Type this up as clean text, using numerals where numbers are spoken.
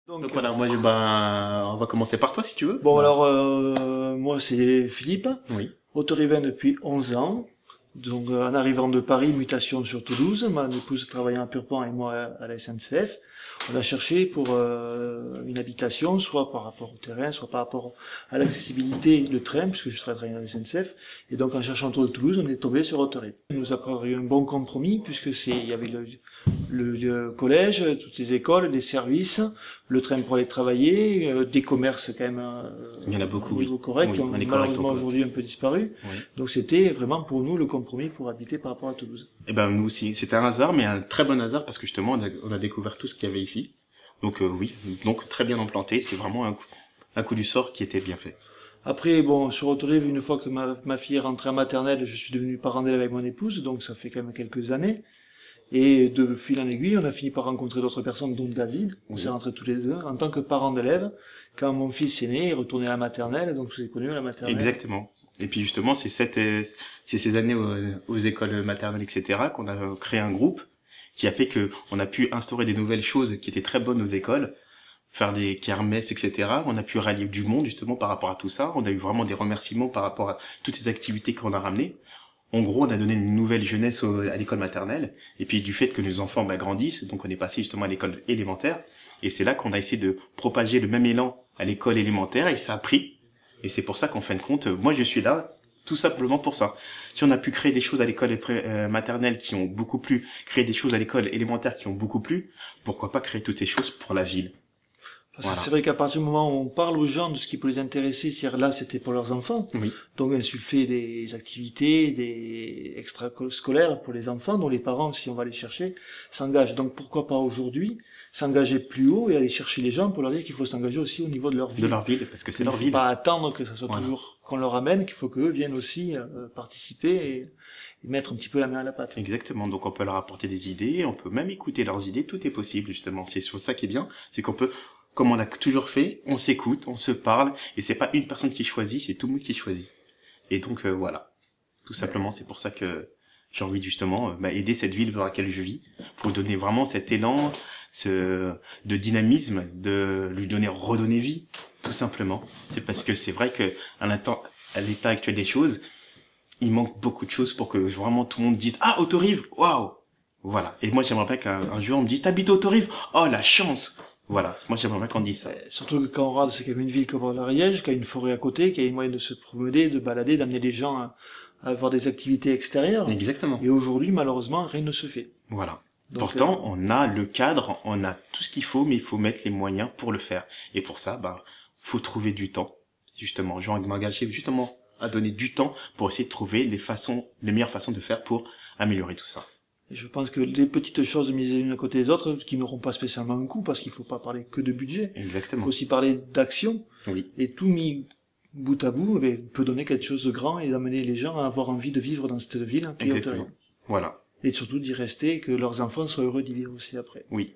Donc voilà, on va commencer par toi si tu veux. Bon, alors, moi, c'est Philippe, Oui. autorivin depuis 11 ans. Donc, en arrivant de Paris, mutation sur Toulouse. Ma épouse travaillant à Purpan et moi à la SNCF. On a cherché pour une habitation, soit par rapport au terrain, soit par rapport à l'accessibilité de train, puisque je travaille à la SNCF. Et donc, en cherchant autour de Toulouse, on est tombé sur Autorive. Il nous a paru un bon compromis, puisque il y avait le collège, toutes les écoles, les services, le train pour aller travailler, des commerces quand même Il y en a beaucoup, au niveau oui. correct, Oui, qui ont on est correct, malheureusement on peut. aujourd'hui un peu disparu. Oui. Donc c'était vraiment pour nous le compromis pour habiter par rapport à Toulouse. Et ben nous aussi, c'était un hasard, mais un très bon hasard parce que justement on a découvert tout ce qu'il y avait ici. Donc oui, donc très bien implanté. C'est vraiment un coup du sort qui était bien fait. Après, bon, sur Autorive, une fois que ma fille est rentrée en maternelle, je suis devenu parent d'élève avec mon épouse, donc ça fait quand même quelques années. Et de fil en aiguille, on a fini par rencontrer d'autres personnes, dont David. On s'est rentrés tous les deux en tant que parents d'élèves. Quand mon fils est né, il est retourné à la maternelle, donc je l'ai connu à la maternelle. Exactement. Et puis justement, c'est ces années aux écoles maternelles, etc., qu'on a créé un groupe qui a fait que on a pu instaurer des nouvelles choses qui étaient très bonnes aux écoles, faire des kermesses, etc. On a pu rallier du monde justement par rapport à tout ça. On a eu vraiment des remerciements par rapport à toutes ces activités qu'on a ramenées. En gros, on a donné une nouvelle jeunesse à l'école maternelle. Et puis du fait que nos enfants grandissent, donc on est passé justement à l'école élémentaire. Et c'est là qu'on a essayé de propager le même élan à l'école élémentaire et ça a pris. Et c'est pour ça qu'en fin de compte, moi je suis là tout simplement pour ça. Si on a pu créer des choses à l'école maternelle qui ont beaucoup plu, créer des choses à l'école élémentaire qui ont beaucoup plu, pourquoi pas créer toutes ces choses pour la ville? Parce Voilà. que c'est vrai qu'à partir du moment où on parle aux gens de ce qui peut les intéresser, c'est-à-dire là c'était pour leurs enfants, Oui. donc insuffler des activités, des extrascolaires pour les enfants, dont les parents, si on va les chercher, s'engagent. Donc pourquoi pas aujourd'hui s'engager plus haut et aller chercher les gens pour leur dire qu'il faut s'engager aussi au niveau de leur vie. De leur ville, parce que c'est leur Il ne ville. faut pas attendre que ce soit Voilà. toujours qu'on leur amène, qu'il faut qu'eux viennent aussi participer et mettre un petit peu la main à la pâte. Exactement. Donc on peut leur apporter des idées, on peut même écouter leurs idées, tout est possible justement. C'est sur ça qui est bien, c'est qu'on peut, comme on l'a toujours fait, on s'écoute, on se parle, et c'est pas une personne qui choisit, c'est tout le monde qui choisit. Et donc voilà. Tout simplement, c'est pour ça que j'ai envie justement aider cette ville dans laquelle je vis, pour donner vraiment cet élan, de dynamisme, de lui redonner vie, tout simplement. C'est parce que c'est vrai que à l'état actuel des choses, il manque beaucoup de choses pour que vraiment tout le monde dise ah Autorive, waouh, voilà. Et moi j'aimerais bien qu'un jour on me dise t'habites Autorive, oh la chance, voilà. Moi j'aimerais bien qu'on dise ça. Surtout que quand on regarde, c'est quand même une ville comme l'Ariège, qui a une forêt à côté, qui a une moyen de se promener, de balader, d'amener les gens à avoir des activités extérieures. Exactement. Et aujourd'hui, malheureusement, rien ne se fait. Voilà. Donc, Pourtant, on a le cadre, on a tout ce qu'il faut, mais il faut mettre les moyens pour le faire. Et pour ça, faut trouver du temps. Justement, je vais m'engager justement à donner du temps pour essayer de trouver les meilleures façons de faire pour améliorer tout ça. Et je pense que les petites choses mises les unes à côté des autres, qui n'auront pas spécialement un coût, parce qu'il faut pas parler que de budget. Il Exactement. faut aussi parler d'action. Oui. Et tout mis bout à bout, peut donner quelque chose de grand et d'amener les gens à avoir envie de vivre dans cette ville. Exactement. Voilà. Et surtout d'y rester, que leurs enfants soient heureux d'y vivre aussi après. Oui.